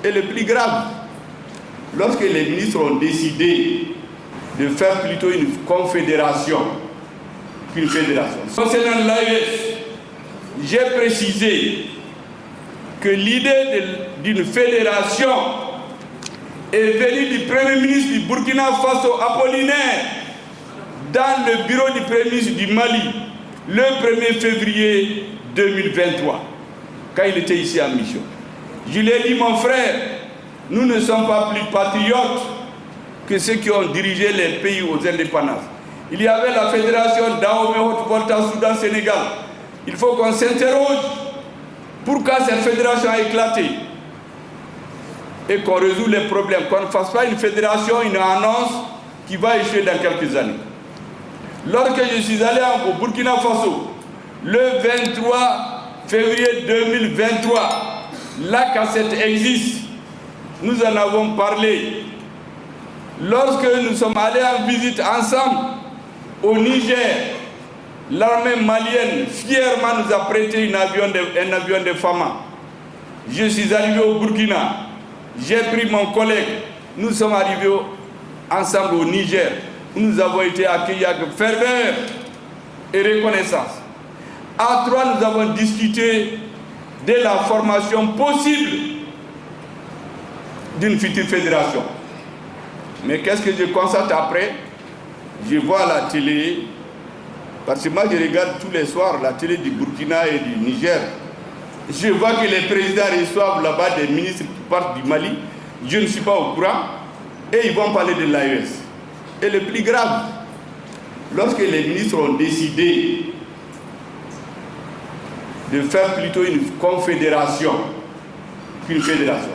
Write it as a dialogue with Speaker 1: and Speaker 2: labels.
Speaker 1: Et le plus grave, lorsque les ministres ont décidé de faire plutôt une confédération qu'une fédération. Concernant l'AES, j'ai précisé que l'idée d'une fédération est venue du Premier ministre du Burkina Faso, Apollinaire, dans le bureau du Premier ministre du Mali, le 1er février 2023, quand il était ici en mission. Je lui ai dit, mon frère, nous ne sommes pas plus patriotes que ceux qui ont dirigé les pays aux indépendances. Il y avait la fédération Dahomey Haute-Volta Soudan Sénégal. Il faut qu'on s'interroge pourquoi cette fédération a éclaté et qu'on résout les problèmes, qu'on ne fasse pas une fédération, une annonce qui va échouer dans quelques années. Lorsque je suis allé au Burkina Faso, le 23 février 2023, la cassette existe, nous en avons parlé. Lorsque nous sommes allés en visite ensemble au Niger, l'armée malienne fièrement nous a prêté un avion de Fama. Je suis arrivé au Burkina, j'ai pris mon collègue, nous sommes arrivés ensemble au Niger, où nous avons été accueillis avec ferveur et reconnaissance. À trois, nous avons discuté de la formation possible d'une future fédération. Mais qu'est-ce que je constate après? Je vois à la télé, parce que moi je regarde tous les soirs la télé du Burkina et du Niger. Je vois que les présidents reçoivent là-bas des ministres qui partent du Mali. Je ne suis pas au courant. Et ils vont parler de l'AES. Et le plus grave, lorsque les ministres ont décidé de faire plutôt une confédération qu'une fédération.